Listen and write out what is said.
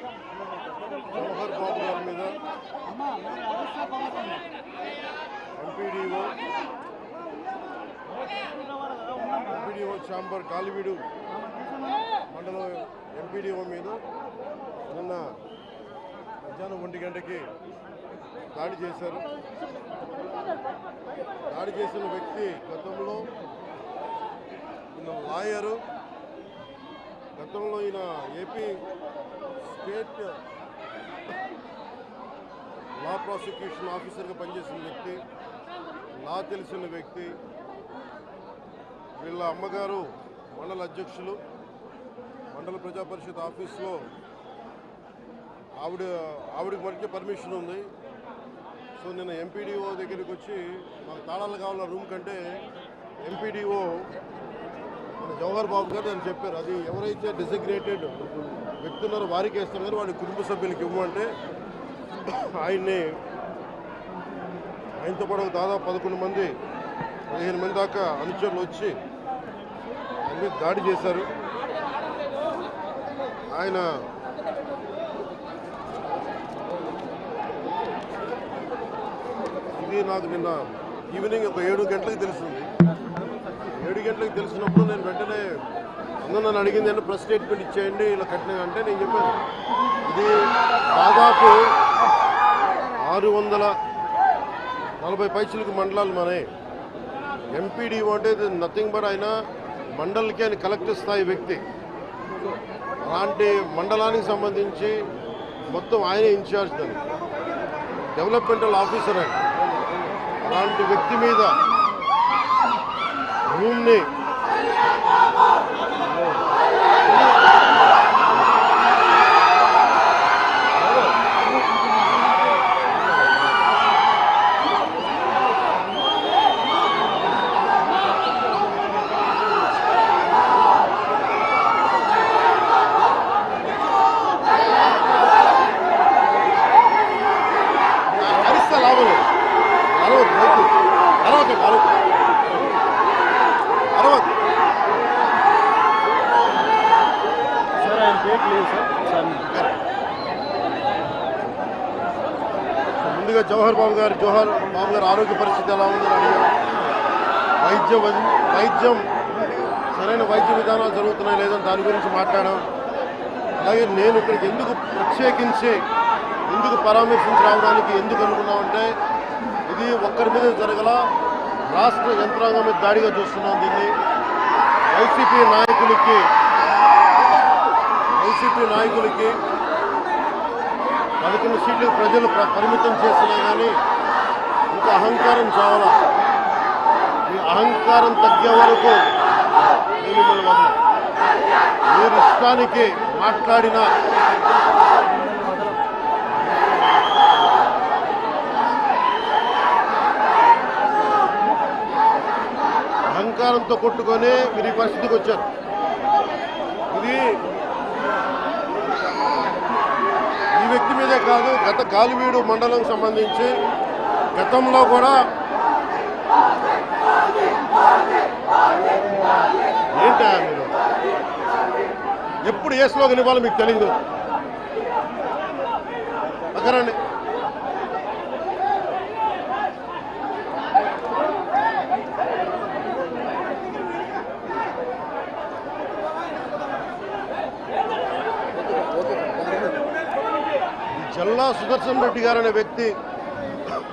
జవహర్ బాబు గారి మీద MPDO chamber కాలివీడు మండలం ఎంపీడీఓ మీద నిన్న మధ్యాహ్నం 1 గంటకి దాడి చేశారు. దాడి చేసిన వ్యక్తి గతంలో ఈయన లాయరు, గతంలో ఈయన ఏపీ స్టేట్ లా ప్రాసిక్యూషన్ ఆఫీసర్గా పనిచేసిన వ్యక్తి, లా తెలిసిన వ్యక్తి. వీళ్ళ అమ్మగారు మండల అధ్యక్షులు, మండల ప్రజా పరిషత్ ఆఫీస్లో ఆవిడకి మనకి పర్మిషన్ ఉంది. సో నిన్న ఎంపీడీఓ దగ్గరికి వచ్చి మాకు తాళాలు కావాల రూమ్ కంటే ఎంపీడీఓ మన జవహర్ బాబు గారు అని చెప్పారు. అది ఎవరైతే డెసిగ్నేటెడ్ వ్యక్తి ఉన్నారో వారికి వేస్తారు కానీ వాడి కుటుంబ సభ్యులకి ఇవ్వమంటే ఆయనతో పాటు దాదాపు 11 మంది 15 మంది దాకా అనుచరులు వచ్చి ఆయన మీద దాడి చేశారు. ఆయన ఇది నాకు నిన్న ఈవినింగ్ ఒక 7 గంటలకు తెలిసింది. 7 గంటలకు తెలిసినప్పుడు నేను వెంటనే అందరూ నన్ను అడిగింది అంటే ప్రెస్ స్టేట్మెంట్ ఇచ్చేయండి ఇలా కట్టిన అంటే నేను చెప్పాను ఇది దాదాపు 640 పైసలకు మండలాలు మనే. ఎంపీడీఓ అంటే నథింగ్ బట్ ఆయన మండలికి ఆయన కలెక్టర్ స్థాయి వ్యక్తి. అలాంటి మండలానికి సంబంధించి మొత్తం ఆయనే ఇన్ఛార్జ్ దాన్ని, డెవలప్మెంటల్ ఆఫీసర్ ఆయన. అలాంటి వ్యక్తి మీద రూమ్ని ముందుగా జవహర్ బాబు గారు ఆరోగ్య పరిస్థితి ఎలా ఉందని అడిగారు. వైద్యం సరైన వైద్య విధానాలు జరుగుతున్నాయి లేదని దాని గురించి మాట్లాడాం. అలాగే నేను ఇక్కడికి ఎందుకు ప్రత్యేకించి ఎందుకు పరామర్శించి రావడానికి ఎందుకు అనుకున్నామంటే ఇది ఒక్కరి మీద జరగల, రాష్ట్ర యంత్రాంగం మీద దాడిగా చూస్తున్నాం. దీన్ని వైసీపీ నాయకులకి 11 సీట్లు ప్రజలు పరిమితం చేసినా కానీ ఇంకా అహంకారం చావాలా. ఈ అహంకారం తగ్గే వరకు నేను మిమ్మల్ని వదలను. మీరు ఇష్టానికి మాట్లాడిన అహంకారంతో కొట్టుకొని మీరు ఈ పరిస్థితికి వచ్చారు. ఇది ఈ వ్యక్తి మీదే కాదు, గత కాలివీడు మండలం సంబంధించి గతంలో కూడా ఏంటా మీరు ఎప్పుడు ఏ స్లోగన్ ఇవ్వాలో మీకు తెలియదు. అక్కడండి జల్లా సుదర్శన్ రెడ్డి గారు అనే వ్యక్తి